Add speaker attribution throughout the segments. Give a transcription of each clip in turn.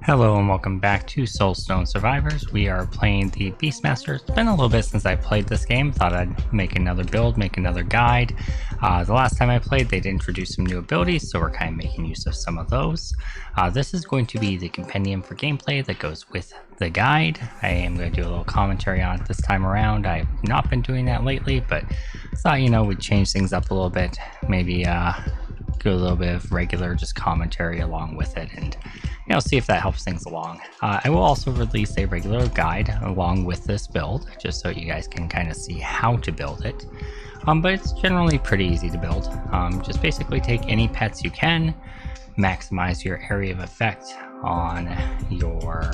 Speaker 1: Hello and welcome back to Soulstone Survivors. We are playing the Beastmaster. It's been a little bit since I played this game. Thought I'd make another build, make another guide. The last time I played, they'd introduced some new abilities, so we're kind of making use of some of those. This is going to be the compendium for gameplay that goes with the guide. I am going to do a little commentary on it this time around. I've not been doing that lately, but thought, we'd change things up a little bit. Maybe do a little bit of regular just commentary along with it, and see if that helps things along. I will also release a regular guide along with this build, just so you guys can kind of see how to build it. But it's generally pretty easy to build. Just basically take any pets you can, maximize your area of effect on your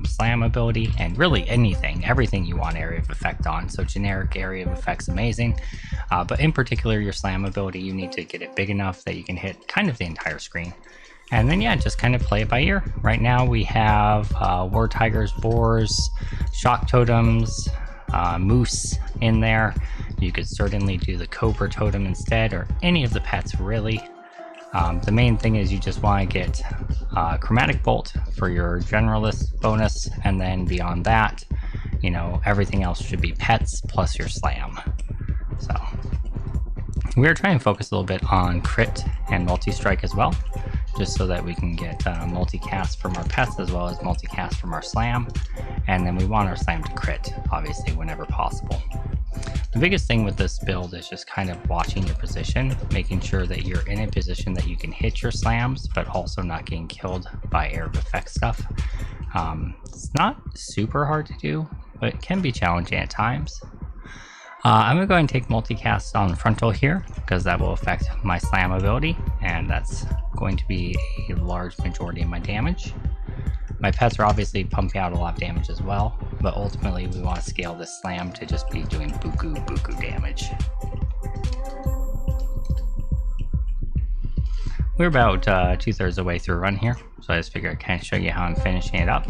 Speaker 1: slam ability, and really everything you want area of effect on. So generic area of effect's amazing, but in particular your slam ability, you need to get it big enough that you can hit kind of the entire screen. And then just kind of play it by ear. Right now we have war tigers, boars, shock totems, moose in there. You could certainly do the cobra totem instead, or any of the pets really. The main thing is you just want to get chromatic bolt for your generalist bonus, and then beyond that, everything else should be pets plus your slam. So we're trying to focus a little bit on crit and multi-strike as well, just so that we can get multicast from our pets as well as multicast from our slam. And then we want our slam to crit, obviously, whenever possible. The biggest thing with this build is just kind of watching your position, making sure that you're in a position that you can hit your slams, but also not getting killed by area of effect stuff. It's not super hard to do, but it can be challenging at times. I'm going to go ahead and take multicast on frontal here, because that will affect my slam ability, and that's going to be a large majority of my damage. My pets are obviously pumping out a lot of damage as well, but ultimately we want to scale this slam to just be doing buku damage. We're about 2/3 of the way through a run here, so I just figured I'd kind of show you how I'm finishing it up.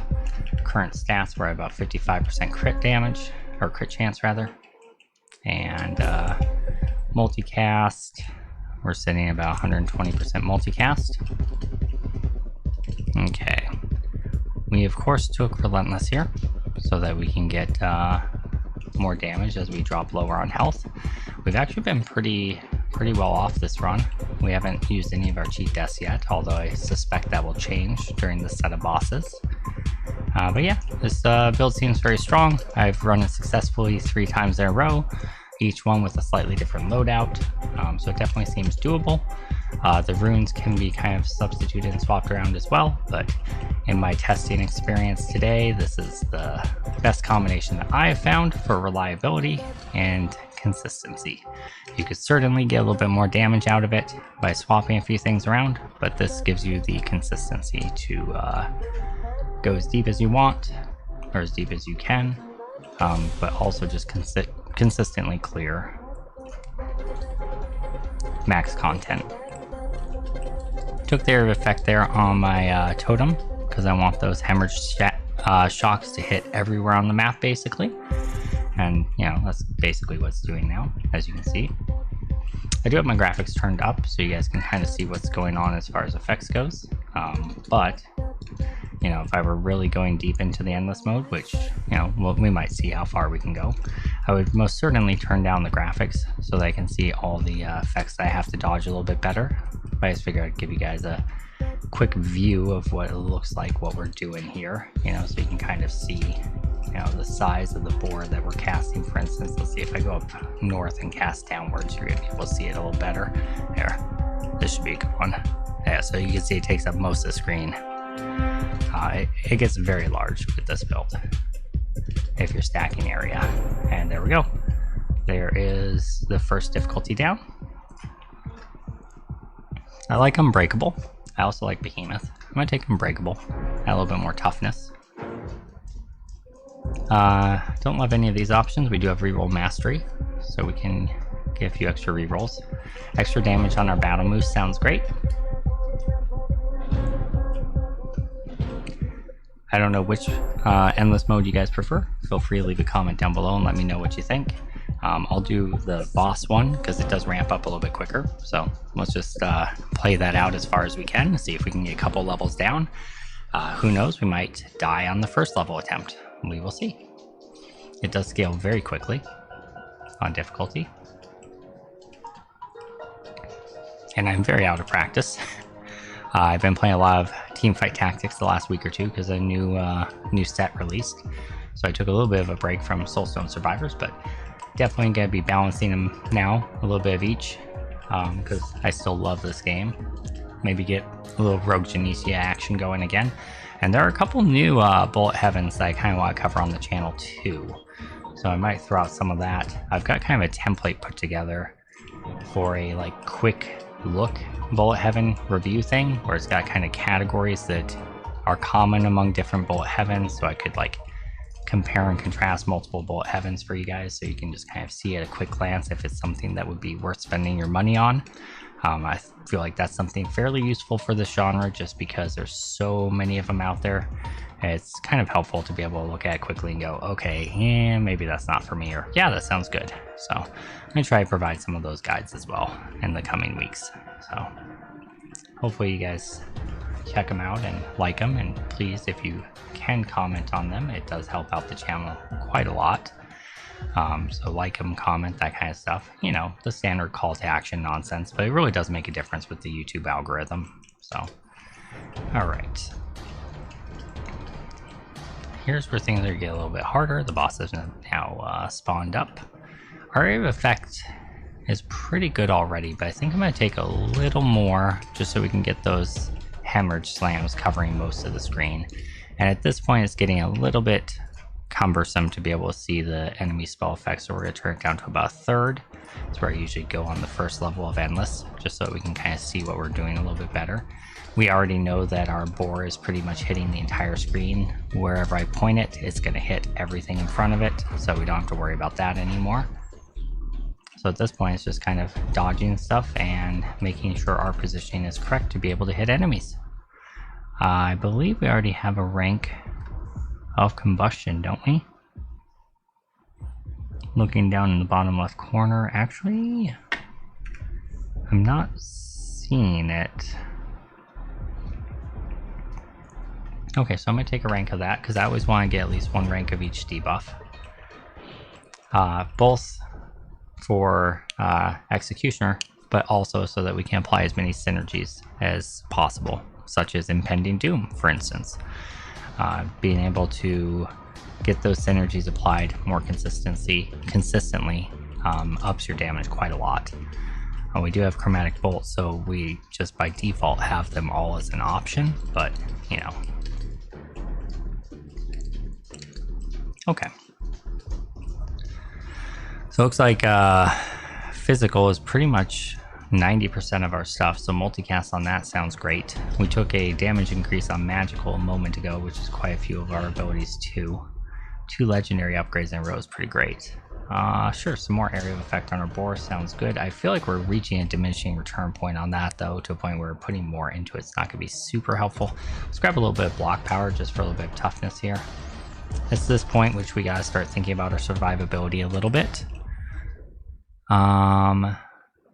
Speaker 1: Current stats, we're at about 55% crit damage, or crit chance rather. And multicast, we're sitting at about 120% multicast. Okay, we of course took relentless here so that we can get more damage as we drop lower on health. We've actually been pretty well off this run. We haven't used any of our cheat deaths yet, although I suspect that will change during this set of bosses. But yeah, this build seems very strong. I've run it successfully 3 times in a row, each one with a slightly different loadout, so it definitely seems doable. The runes can be kind of substituted and swapped around as well, but in my testing experience today, this is the best combination that I have found for reliability and consistency. You could certainly get a little bit more damage out of it by swapping a few things around, but this gives you the consistency to go as deep as you want, or as deep as you can, but also just consistently clear max content. Took the area of effect there on my totem, because I want those hemorrhage shocks to hit everywhere on the map basically, and that's basically what it's doing now, as you can see. I do have my graphics turned up so you guys can kind of see what's going on as far as effects goes, but if I were really going deep into the endless mode, which we might see how far we can go, I would most certainly turn down the graphics so that I can see all the effects that I have to dodge a little bit better. But I just figured I'd give you guys a quick view of what it looks like, what we're doing here, so you can kind of see the size of the board that we're casting. For instance, let's see, if I go up north and cast downwards, you're gonna be able to see it a little better. There, this should be a good one. Yeah, so you can see it takes up most of the screen. It gets very large with this build if you're stacking area. And there we go. There is the first difficulty down. I like Unbreakable. I also like Behemoth. I'm going to take Unbreakable. Add a little bit more toughness. Don't love any of these options. We do have reroll mastery, so we can get a few extra rerolls. Extra damage on our battle moose sounds great. I don't know which endless mode you guys prefer. Feel free to leave a comment down below and let me know what you think. I'll do the boss one because it does ramp up a little bit quicker. So let's just play that out as far as we can, see if we can get a couple levels down. Who knows, we might die on the first level attempt. We will see. It does scale very quickly on difficulty. And I'm very out of practice. I've been playing a lot of Teamfight Tactics the last week or two because a new set released. So I took a little bit of a break from Soulstone Survivors, but definitely going to be balancing them now, a little bit of each, because I still love this game. Maybe get a little Rogue Genesia action going again. And there are a couple new Bullet Heavens that I kind of want to cover on the channel too. So I might throw out some of that. I've got kind of a template put together for a like quick look Bullet Heaven review thing, where it's got kind of categories that are common among different Bullet Heavens, so I could like compare and contrast multiple Bullet Heavens for you guys, so you can just kind of see at a quick glance if it's something that would be worth spending your money on. I feel like that's something fairly useful for this genre, just because there's so many of them out there. It's kind of helpful to be able to look at it quickly and go, okay, yeah, maybe that's not for me, or yeah, that sounds good. So I'm going to try to provide some of those guides as well in the coming weeks. So hopefully you guys check them out and like them, and please, if you can, comment on them. It does help out the channel quite a lot. So like them, comment, that kind of stuff. You know, the standard call to action nonsense, but it really does make a difference with the YouTube algorithm. So, all right. Here's where things are getting a little bit harder. The boss is now spawned up. Our area of effect is pretty good already, but I think I'm going to take a little more just so we can get those hemorrhage slams covering most of the screen. And at this point, it's getting a little bit cumbersome to be able to see the enemy spell effects, so we're going to turn it down to about a third. That's where I usually go on the first level of Endless, just so we can kind of see what we're doing a little bit better. We already know that our boar is pretty much hitting the entire screen. Wherever I point it, it's going to hit everything in front of it, so we don't have to worry about that anymore. So at this point, it's just kind of dodging stuff and making sure our positioning is correct to be able to hit enemies. I believe we already have a rank of combustion, don't we? Looking down in the bottom left corner, actually, I'm not seeing it. Okay, so I'm going to take a rank of that, because I always want to get at least one rank of each debuff. Both for Executioner, but also so that we can apply as many synergies as possible, such as Impending Doom, for instance. Being able to get those synergies applied more consistently ups your damage quite a lot. We do have Chromatic Bolt, so we just by default have them all as an option, but you know. Okay. So it looks like physical is pretty much 90% of our stuff, so multicast on that sounds great. We took a damage increase on magical a moment ago, which is quite a few of our abilities too. 2 legendary upgrades in a row is pretty great. Sure, some more area of effect on our boar sounds good. I feel like we're reaching a diminishing return point on that though, to a point where putting more into it's not going to be super helpful. Let's grab a little bit of block power just for a little bit of toughness here. It's this point which we got to start thinking about our survivability a little bit.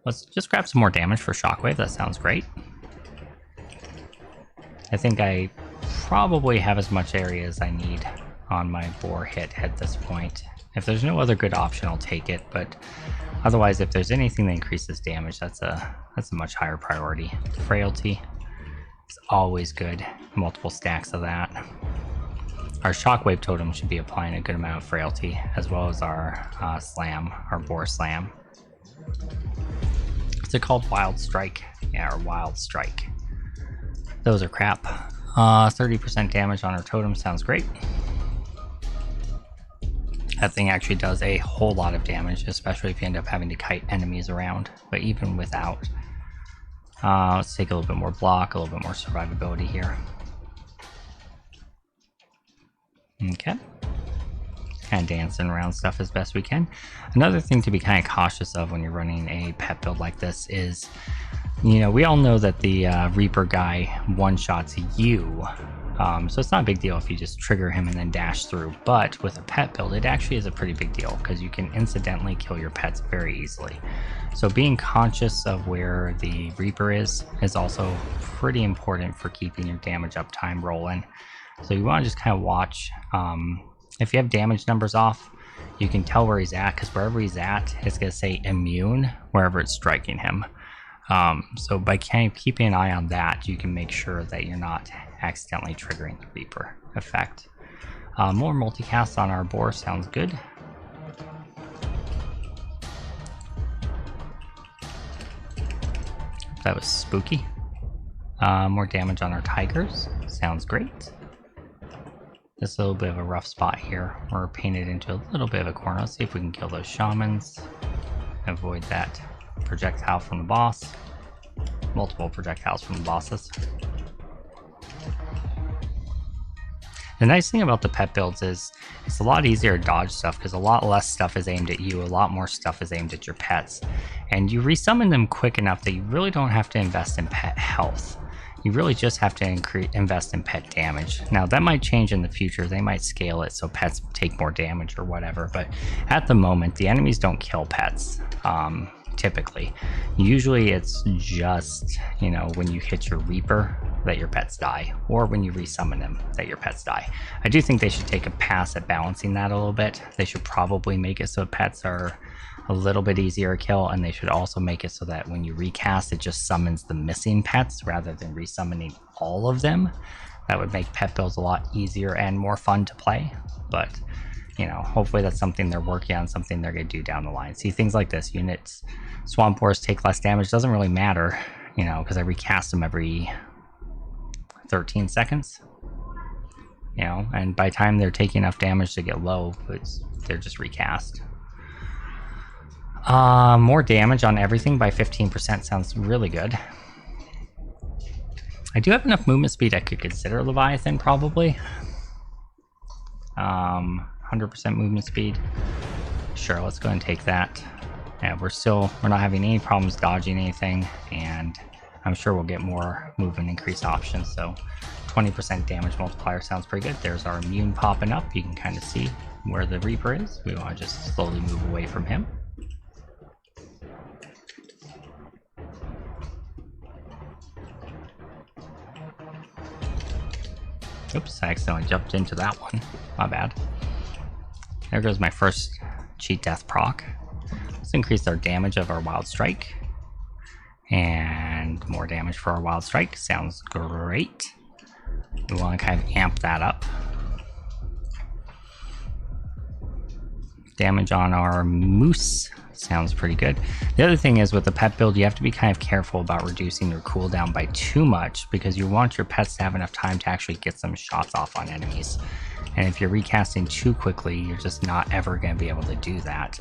Speaker 1: Let's just grab some more damage for Shockwave. That sounds great. I think I probably have as much area as I need on my boar hit at this point. If there's no other good option, I'll take it, but otherwise, if there's anything that increases damage, that's a much higher priority. Frailty is always good. Multiple stacks of that. Our Shockwave totem should be applying a good amount of frailty, as well as our slam, our boar slam. What's it called? Wild Strike? Yeah, or Wild Strike. Those are crap. 30% damage on our totem sounds great. That thing actually does a whole lot of damage, especially if you end up having to kite enemies around. But even without, let's take a little bit more block, a little bit more survivability here. Okay. Kind of dancing around stuff as best we can. Another thing to be kind of cautious of when you're running a pet build like this is, you know, we all know that the Reaper guy one-shots you, So it's not a big deal if you just trigger him and then dash through, but with a pet build, it actually is a pretty big deal because you can incidentally kill your pets very easily. So being conscious of where the Reaper is also pretty important for keeping your damage uptime rolling. So you want to just kind of watch. If you have damage numbers off, you can tell where he's at, because wherever he's at, it's going to say immune wherever it's striking him. So by kind of keeping an eye on that, you can make sure that you're not accidentally triggering the Reaper effect. More multicast on our boar sounds good. That was spooky. More damage on our tigers sounds great. This is a little bit of a rough spot here. We're painted into a little bit of a corner. Let's see if we can kill those shamans. Avoid that projectile from the boss. Multiple projectiles from the bosses. The nice thing about the pet builds is it's a lot easier to dodge stuff because a lot less stuff is aimed at you, a lot more stuff is aimed at your pets. And you resummon them quick enough that you really don't have to invest in pet health. You really just have to invest in pet damage. Now that might change in the future. They might scale it so pets take more damage or whatever, but at the moment the enemies don't kill pets. Typically, usually it's just, you know, when you hit your Reaper that your pets die, or when you resummon them that your pets die. I do think they should take a pass at balancing that a little bit. They should probably make it so pets are a little bit easier to kill, and they should also make it so that when you recast, it just summons the missing pets rather than resummoning all of them. That would make pet builds a lot easier and more fun to play, but you know, hopefully that's something they're working on, something they're going to do down the line. See, things like this, units, swamp boars take less damage, doesn't really matter, you know, because I recast them every 13 seconds, you know, and by the time they're taking enough damage to get low, they're just recast. More damage on everything by 15% sounds really good. I do have enough movement speed I could consider Leviathan, probably. 100% movement speed. Sure, let's go and take that. Yeah, we're not having any problems dodging anything, and I'm sure we'll get more movement increase options. So 20% damage multiplier sounds pretty good. There's our immune popping up. You can kind of see where the Reaper is. We want to just slowly move away from him. Oops, I accidentally jumped into that one. My bad. There goes my first cheat death proc. Let's increase our damage of our wild strike. And more damage for our wild strike. Sounds great. We want to kind of amp that up. Damage on our moose sounds pretty good. The other thing is with the pet build, you have to be kind of careful about reducing your cooldown by too much, because you want your pets to have enough time to actually get some shots off on enemies. And if you're recasting too quickly, you're just not ever going to be able to do that.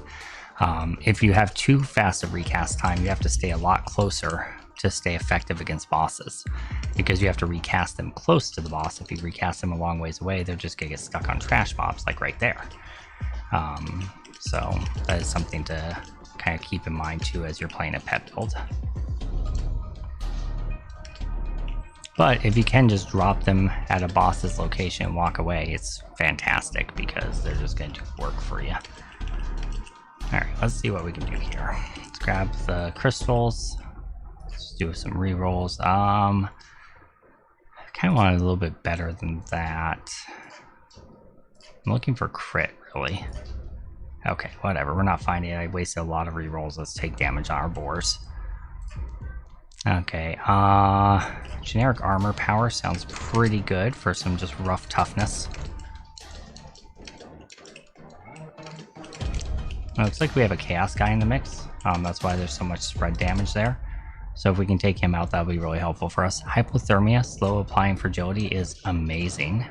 Speaker 1: If you have too fast of recast time, you have to stay a lot closer to stay effective against bosses, because you have to recast them close to the boss. If you recast them a long ways away, they're just going to get stuck on trash mobs, like right there. So that is something to kind of keep in mind too as you're playing a pet build. But if you can just drop them at a boss's location and walk away, it's fantastic, because they're just going to work for you. Alright, let's see what we can do here. Let's grab the crystals. Let's do some rerolls. I kind of want it a little bit better than that. I'm looking for crit, really. Okay, whatever. We're not finding it. I wasted a lot of rerolls. Let's take damage on our boars. Okay, generic armor power sounds pretty good for some just rough toughness. Looks like we have a chaos guy in the mix. That's why there's so much spread damage there. So if we can take him out, that'll be really helpful for us. Hypothermia, slow applying fragility is amazing.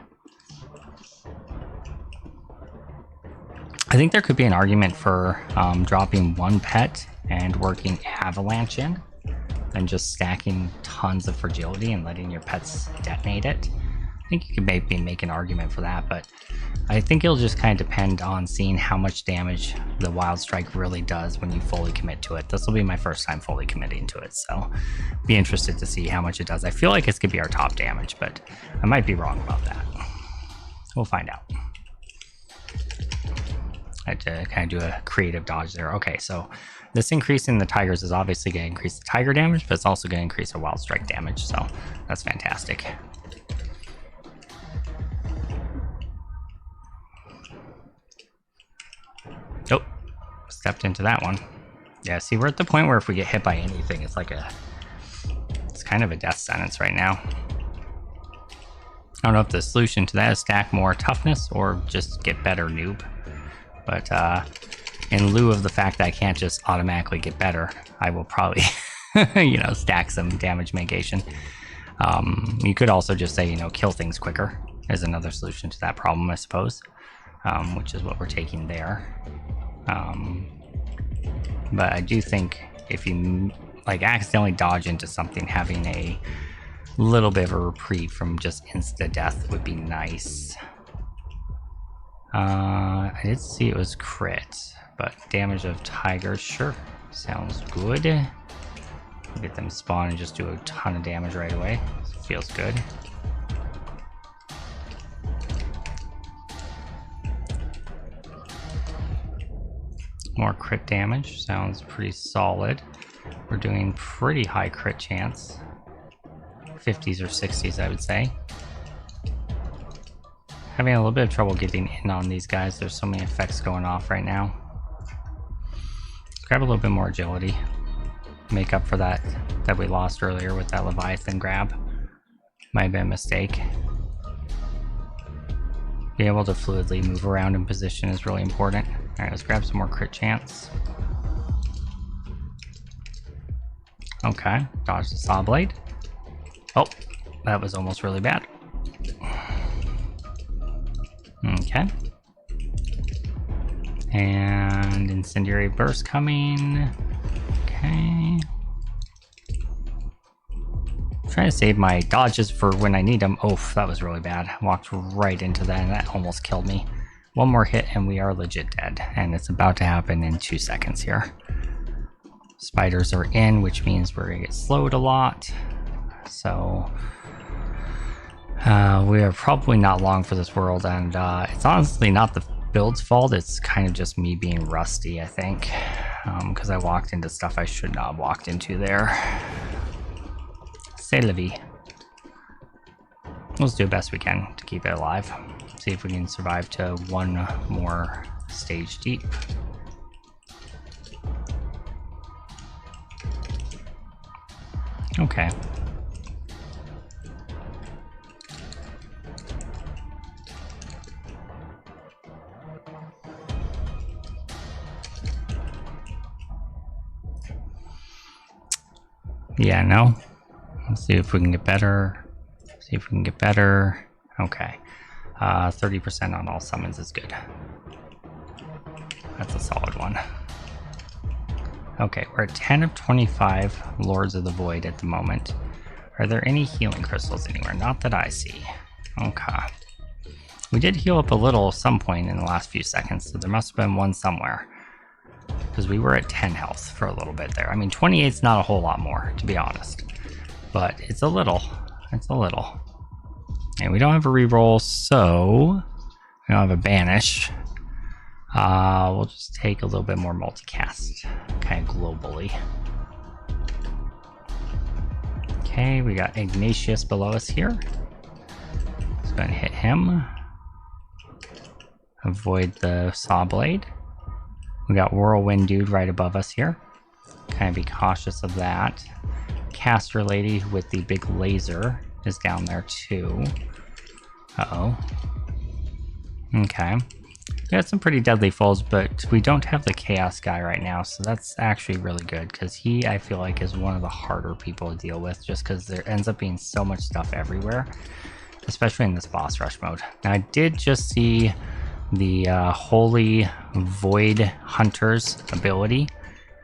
Speaker 1: I think there could be an argument for dropping one pet and working avalanche in, and just stacking tons of fragility and letting your pets detonate it. I think you could maybe make an argument for that, but I think it'll just kind of depend on seeing how much damage the Wild Strike really does when you fully commit to it. This will be my first time fully committing to it, so be interested to see how much it does. I feel like it's going to be our top damage, but I might be wrong about that. We'll find out. I had to kind of do a creative dodge there. Okay, so this increase in the Tigers is obviously going to increase the Tiger damage, but it's also going to increase our Wild Strike damage, so that's fantastic. Oh, stepped into that one. Yeah, see, we're at the point where if we get hit by anything, it's like it's kind of a death sentence right now. I don't know if the solution to that is stack more toughness or just get better noob. But in lieu of the fact that I can't just automatically get better, I will probably, you know, stack some damage mitigation. You could also just say, you know, kill things quicker is another solution to that problem, I suppose, which is what we're taking there. But I do think if you like accidentally dodge into something, having a little bit of a reprieve from just insta death would be nice. I did see it was crit, but damage of Tigers, sure, sounds good. Get them spawn and just do a ton of damage right away. Feels good. More crit damage, sounds pretty solid. We're doing pretty high crit chance. 50s or 60s, I would say. Having a little bit of trouble getting in on these guys. There's so many effects going off right now. Let's grab a little bit more agility. Make up for that we lost earlier with that Leviathan grab. Might have been a mistake. Being able to fluidly move around in position is really important. Alright, let's grab some more crit chance. Okay, dodge the saw blade. Oh, that was almost really bad. Okay. And incendiary burst coming. Okay. Trying to save my dodges for when I need them. Oh, that was really bad. Walked right into that and that almost killed me. One more hit and we are legit dead. And it's about to happen in 2 seconds here. Spiders are in, which means we're gonna get slowed a lot. So we are probably not long for this world, and it's honestly not the build's fault. It's kind of just me being rusty, I think, because I walked into stuff I should not have walked into there. C'est la vie. Let's do the best we can to keep it alive. See if we can survive to one more stage deep. Okay. Yeah, no. Let's see if we can get better. See if we can get better. Okay. 30% on all summons is good. That's a solid one. Okay, we're at 10 of 25 Lords of the Void at the moment. Are there any healing crystals anywhere? Not that I see. Okay. We did heal up a little at some point in the last few seconds, so there must have been one somewhere. Because we were at 10 health for a little bit there. I mean, 28's not a whole lot more, to be honest. But it's a little. It's a little. And we don't have a reroll, so we don't have a banish. We'll just take a little bit more multicast, kind of globally. Okay, we got Ignatius below us here. Let's go ahead and hit him. Avoid the saw blade. We got Whirlwind Dude right above us here. Kind of be cautious of that. Caster Lady with the big laser is down there too. Uh-oh. Okay. We got some pretty deadly foes, but we don't have the Chaos guy right now, so that's actually really good, because he, I feel like, is one of the harder people to deal with, just because there ends up being so much stuff everywhere, especially in this boss rush mode. Now, I did just see the Holy Void Hunter's ability,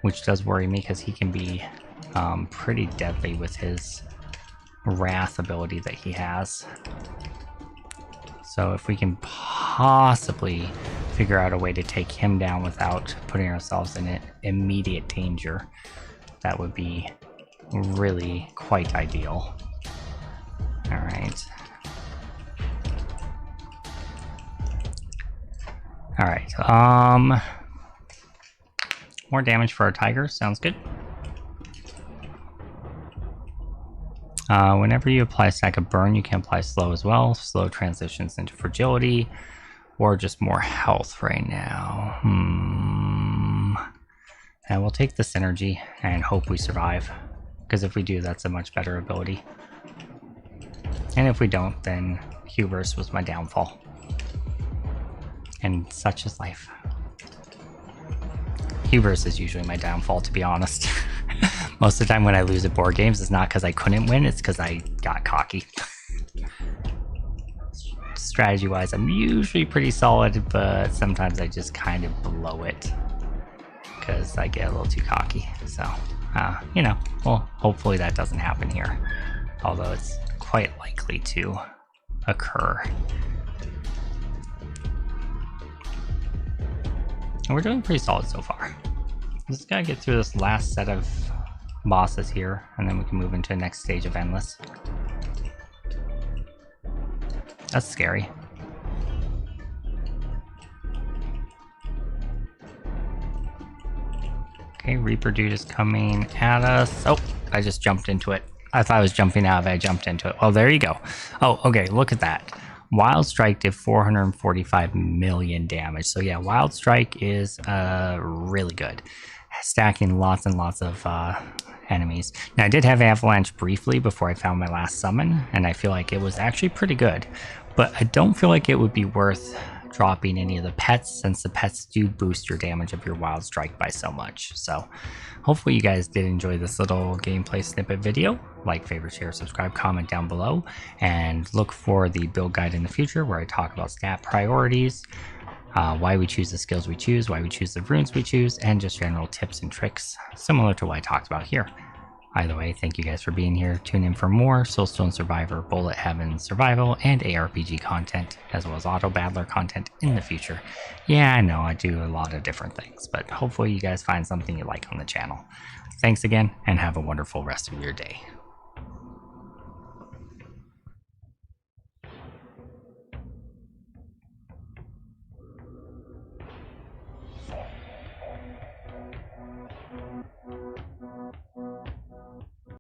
Speaker 1: which does worry me, because he can be pretty deadly with his Wrath ability that he has. So if we can possibly figure out a way to take him down without putting ourselves in immediate danger, that would be really quite ideal. All right. All right. More damage for our tigers. Sounds good. Whenever you apply a stack of burn, you can apply slow as well. Slow transitions into fragility, or just more health right now. And we'll take the synergy and hope we survive, because if we do, that's a much better ability. And if we don't, then hubris was my downfall. And such is life. Hubris is usually my downfall, to be honest. Most of the time when I lose at board games, it's not because I couldn't win, it's because I got cocky. Strategy-wise, I'm usually pretty solid, but sometimes I just kind of blow it because I get a little too cocky. So, you know, well, hopefully that doesn't happen here, although it's quite likely to occur. And we're doing pretty solid so far. Just gotta get through this last set of bosses here, and then we can move into the next stage of Endless. That's scary. Okay, Reaper dude is coming at us. Oh, I just jumped into it. I thought I was jumping out of it, I jumped into it. Oh, there you go. Oh, okay, look at that. Wild Strike did 445 million damage. So yeah, Wild Strike is really good. Stacking lots and lots of enemies. Now I did have Avalanche briefly before I found my last summon, and I feel like it was actually pretty good. But I don't feel like it would be worth dropping any of the pets, since the pets do boost your damage of your Wild Strike by so much. So hopefully you guys did enjoy this little gameplay snippet video. Like, favorite, share, subscribe, comment down below, and look for the build guide in the future where I talk about stat priorities, why we choose the skills we choose, why we choose the runes we choose, and just general tips and tricks similar to what I talked about here. Either way, thank you guys for being here. Tune in for more Soulstone Survivor, Bullet Heaven Survival, and ARPG content, as well as Auto Battler content in the future. Yeah, I know I do a lot of different things, but hopefully you guys find something you like on the channel. Thanks again, and have a wonderful rest of your day.